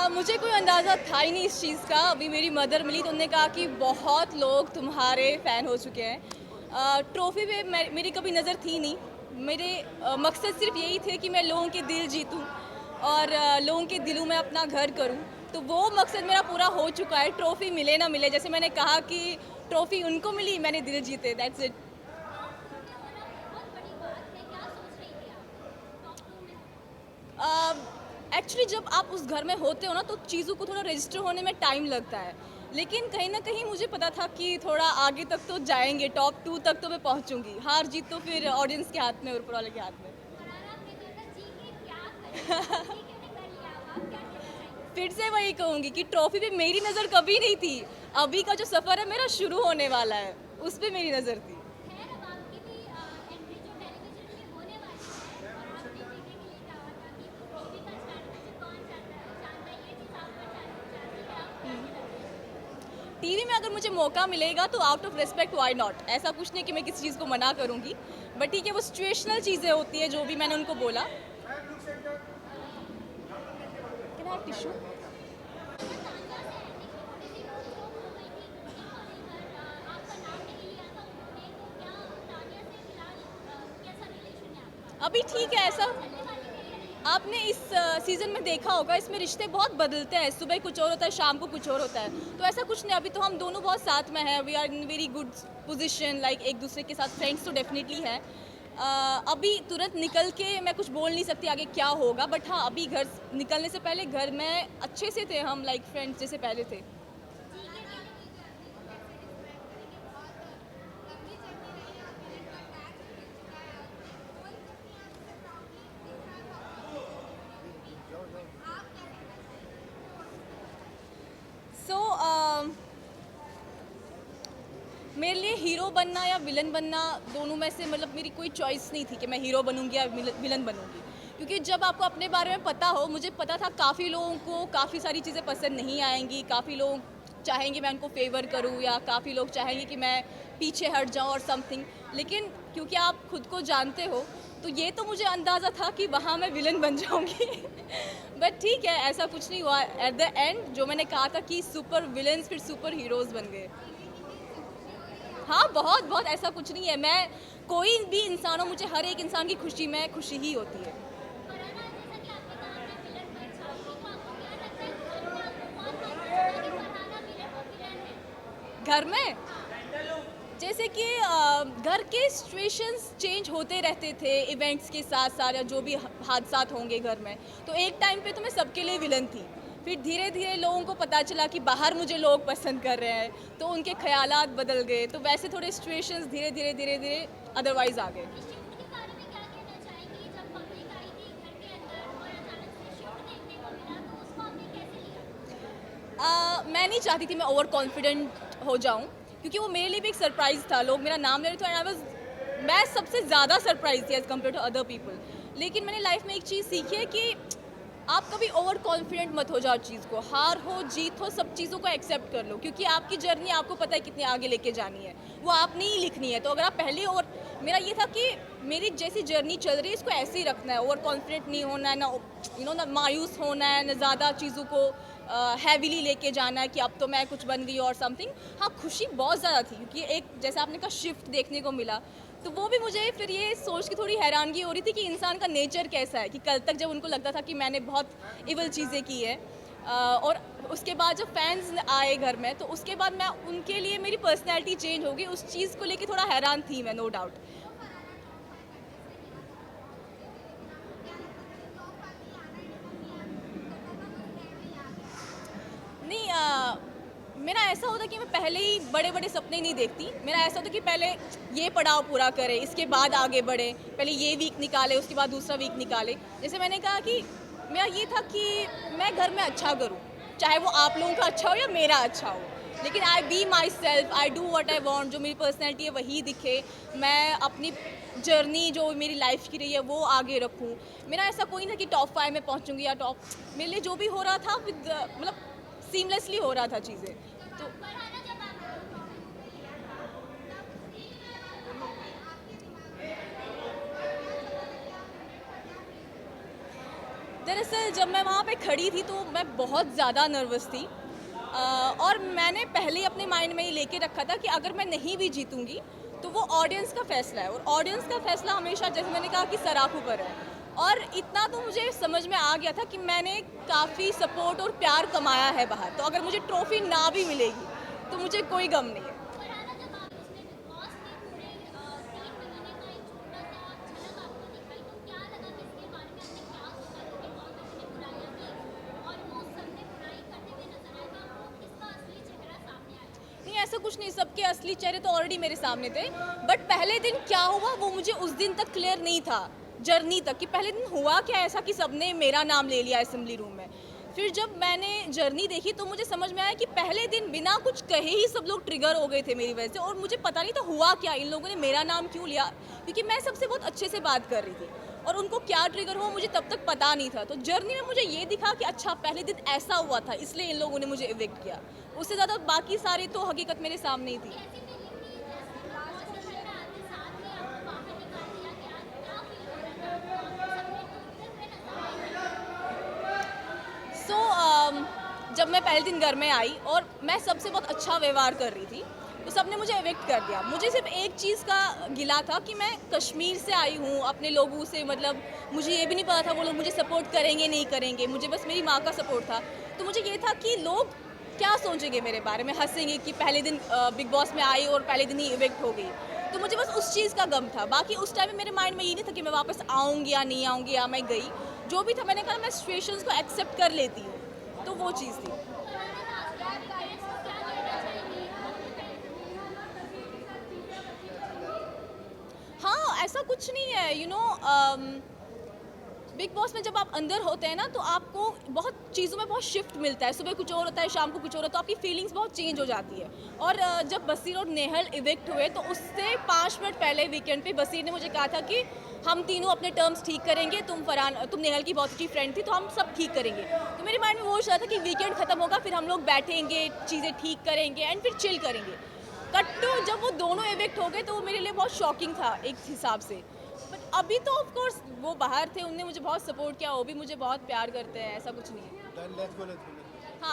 मुझे कोई अंदाज़ा था ही नहीं इस चीज़ का। अभी मेरी मदर मिली तो उन्होंने कहा कि बहुत लोग तुम्हारे फ़ैन हो चुके हैं। ट्रॉफ़ी पे मेरी कभी नज़र थी नहीं। मेरे मकसद सिर्फ़ यही थे कि मैं लोगों के दिल जीतूँ और लोगों के दिलों में अपना घर करूँ। तो वो मकसद मेरा पूरा हो चुका है, ट्रॉफ़ी मिले ना मिले। जैसे मैंने कहा कि ट्रॉफ़ी उनको मिली, मैंने दिल जीते, दैट्स इट। एक्चुअली जब आप उस घर में होते हो ना तो चीज़ों को थोड़ा रजिस्टर होने में टाइम लगता है, लेकिन कहीं ना कहीं मुझे पता था कि थोड़ा आगे तक तो जाएंगे, टॉप 2 तक तो मैं पहुंचूंगी। हार जीत तो फिर ऑडियंस के हाथ में, ऊपर वाले के हाथ में। फिर से वही कहूंगी कि ट्रॉफी पे मेरी नज़र कभी नहीं थी। अभी का जो सफ़र है मेरा शुरू होने वाला है, उस पे मेरी नज़र थी। टीवी में अगर मुझे मौका मिलेगा तो out of respect why not. ऐसा कुछ नहीं कि मैं किसी चीज़ को मना करूंगी, बट ठीक है, वो सिचुएशनल चीज़ें होती है जो भी मैंने उनको बोला। Can I have tissue? अभी ठीक है ऐसा। आपने इस सीज़न में देखा होगा, इसमें रिश्ते बहुत बदलते हैं। सुबह कुछ और होता है, शाम को कुछ और होता है। तो ऐसा कुछ नहीं, अभी तो हम दोनों बहुत साथ में हैं। We are in very good position, like एक दूसरे के साथ फ्रेंड्स तो डेफिनेटली है। अभी तुरंत निकल के मैं कुछ बोल नहीं सकती आगे क्या होगा, बट हाँ, अभी घर निकलने से पहले घर में अच्छे से थे हम, लाइक फ्रेंड्स जैसे पहले थे। सो मेरे लिए हीरो बनना या विलन बनना, दोनों में से मतलब मेरी कोई चॉइस नहीं थी कि मैं हीरो बनूंगी या विलन बनूंगी। क्योंकि जब आपको अपने बारे में पता हो, मुझे पता था काफ़ी लोगों को काफ़ी सारी चीज़ें पसंद नहीं आएंगी, काफ़ी लोग चाहेंगे मैं उनको फेवर करूं, या काफ़ी लोग चाहेंगे कि मैं पीछे हट जाऊं और समथिंग। लेकिन क्योंकि आप खुद को जानते हो, तो ये तो मुझे अंदाज़ा था कि वहाँ मैं विलन बन जाऊंगी। बट ठीक है, ऐसा कुछ नहीं हुआ। एट द एंड जो मैंने कहा था कि सुपर विलन्स फिर सुपर हीरोज़ बन गए। हाँ, बहुत बहुत, ऐसा कुछ नहीं है। मैं कोई भी इंसान हो, मुझे हर एक इंसान की खुशी में खुशी ही होती है। घर में जैसे कि घर के सिचुएशंस चेंज होते रहते थे इवेंट्स के साथ साथ, या जो भी हादसात होंगे घर में। तो एक टाइम पे तो मैं सबके लिए विलन थी। फिर धीरे धीरे लोगों को पता चला कि बाहर मुझे लोग पसंद कर रहे हैं, तो उनके ख्यालात बदल गए। तो वैसे थोड़े सिचुएशंस धीरे धीरे धीरे धीरे अदरवाइज आ गए। मैं नहीं चाहती थी मैं ओवर कॉन्फिडेंट हो जाऊं, क्योंकि वो मेरे लिए भी एक सरप्राइज था। लोग मेरा नाम ले रहे थे एंड आई वाज, मैं सबसे ज़्यादा सरप्राइज थी as compared to other people. लेकिन मैंने लाइफ में एक चीज़ सीखी है कि आप कभी ओवर कॉन्फिडेंट मत हो जाओ। चीज़ को, हार हो जीत हो, सब चीज़ों को एक्सेप्ट कर लो, क्योंकि आपकी जर्नी आपको पता है कितने आगे लेके जानी है, वो आपने ही लिखनी है। तो अगर आप पहले ओवर, मेरा ये था कि मेरी जैसी जर्नी चल रही है इसको ऐसे ही रखना है, ओवर कॉन्फिडेंट नहीं होना है, ना ना मायूस होना है, ना ज़्यादा चीज़ों को हैवीली लेके जाना है कि अब तो मैं कुछ बन गई और समथिंग। हाँ, खुशी बहुत ज़्यादा थी, क्योंकि एक जैसे आपने कहा शिफ्ट देखने को मिला। तो वो भी मुझे फिर ये सोच के थोड़ी हैरानगी हो रही थी कि इंसान का नेचर कैसा है, कि कल तक जब उनको लगता था कि मैंने बहुत इवल चीज़ें की है, और उसके बाद जब फैंस आए घर में, तो उसके बाद मैं उनके लिए मेरी पर्सनैलिटी चेंज हो गई। उस चीज़ को लेके थोड़ा हैरान थी मैं, नो डाउट। नहीं, मेरा ऐसा होता कि मैं पहले ही बड़े बड़े सपने नहीं देखती। मेरा ऐसा होता कि पहले ये पड़ाव पूरा करें, इसके बाद आगे बढ़े। पहले ये वीक निकाले, उसके बाद दूसरा वीक निकाले। जैसे मैंने कहा कि मेरा ये था कि मैं घर में अच्छा करूं, चाहे वो आप लोगों का अच्छा हो या मेरा अच्छा हो। लेकिन I be myself, I do what I want. जो मेरी पर्सनैलिटी है वही दिखे। मैं अपनी जर्नी जो मेरी लाइफ की रही है वो आगे रखूं। मेरा ऐसा कोई ना कि टॉप 5 में पहुंचूंगी या टॉप, मेरे लिए जो भी हो रहा था विद मतलब सीमलेसली हो रहा था चीज़ें। तो दरअसल जब मैं वहाँ पे खड़ी थी तो मैं बहुत ज़्यादा नर्वस थी, और मैंने पहले ही अपने माइंड में ये लेके रखा था कि अगर मैं नहीं भी जीतूंगी तो वो ऑडियंस का फैसला है, और ऑडियंस का फैसला हमेशा, जैसे मैंने कहा, कि सराखों पर है। और इतना तो मुझे समझ में आ गया था कि मैंने काफ़ी सपोर्ट और प्यार कमाया है बाहर, तो अगर मुझे ट्रॉफी ना भी मिलेगी तो मुझे कोई गम नहीं है। फरहाना, जब आप उसने बिग बॉस में पूरे सीट बनाने का एक छोटा-सा झलक आपको दिखाई, तो क्या लगा कि इसके बारे में आपने क्या सोचा? क्योंकि बहुत लोगों ने बुराइयाँ की, ऑलमोस्ट सबने बुराई करते हुए नज़र आए, तो आपको किसका असली चेहरा सामने आया? नहीं, ऐसा कुछ नहीं, सबके असली चेहरे तो ऑलरेडी मेरे सामने थे, बट पहले दिन क्या हुआ वो मुझे उस दिन तक क्लियर नहीं था, जर्नी तक, कि पहले दिन हुआ क्या ऐसा कि सबने मेरा नाम ले लिया असेंबली रूम में। फिर जब मैंने जर्नी देखी तो मुझे समझ में आया कि पहले दिन बिना कुछ कहे ही सब लोग ट्रिगर हो गए थे मेरी वजह से, और मुझे पता नहीं था हुआ क्या, इन लोगों ने मेरा नाम क्यों लिया, क्योंकि मैं सबसे बहुत अच्छे से बात कर रही थी, और उनको क्या ट्रिगर हुआ मुझे तब तक पता नहीं था। तो जर्नी में मुझे ये दिखा कि अच्छा, पहले दिन ऐसा हुआ था, इसलिए इन लोगों ने मुझे इविक्ट किया। उससे ज़्यादा बाकी सारी तो हकीकत मेरे सामने ही थी। ऐसी फीलिंग थी जैसे लास्ट सीज़न में आते साथ ही आपको बाहर निकाल दिया गया, क्या फील हो रहा था आपको? सबने टूटते हुए नज़र आए। सो जब मैं पहले दिन घर में आई और मैं सबसे बहुत अच्छा व्यवहार कर रही थी, तो सबने मुझे एविक्ट कर दिया। मुझे सिर्फ एक चीज़ का गिला था कि मैं कश्मीर से आई हूँ, अपने लोगों से, मतलब मुझे ये भी नहीं पता था वो लोग मुझे सपोर्ट करेंगे नहीं करेंगे, मुझे बस मेरी माँ का सपोर्ट था। तो मुझे ये था कि लोग क्या सोचेंगे मेरे बारे में, हंसेंगे कि पहले दिन बिग बॉस में आई और पहले दिन ही इविक्ट हो गई। तो मुझे बस उस चीज़ का गम था, बाकी उस टाइम में मेरे माइंड में ये नहीं था कि मैं वापस आऊँगी या नहीं आऊँगी, या मैं गई। जो भी था, मैंने कहा मैं सिचुएशंस को एक्सेप्ट कर लेती हूँ, तो वो चीज़ थी। हाँ, ऐसा कुछ नहीं है, बिग बॉस में जब आप अंदर होते हैं ना, तो आपको बहुत चीज़ों में बहुत शिफ्ट मिलता है। सुबह कुछ और होता है, शाम को कुछ और होता है, तो आपकी फीलिंग्स बहुत चेंज हो जाती है। और जब बसीर और नेहल इविक्ट हुए तो उससे 5 मिनट पहले वीकेंड पे बसीर ने मुझे कहा था कि हम तीनों अपने टर्म्स ठीक करेंगे, तुम नेहल की बहुत अच्छी फ्रेंड थी, तो हम सब ठीक करेंगे। तो मेरे माइंड में वो चल रहा था कि वीकेंड खत्म होगा, फिर हम लोग बैठेंगे, चीज़ें ठीक करेंगे एंड फिर चिल करेंगे। कट्टू जब वो दोनों इविक्ट हो गए तो वो मेरे लिए बहुत शॉकिंग था एक हिसाब से। बट अभी तो ऑफ कोर्स वो बाहर थे, उनने मुझे बहुत सपोर्ट किया, वो भी मुझे बहुत प्यार करते हैं, ऐसा कुछ नहीं है। Done, let's go, let's go.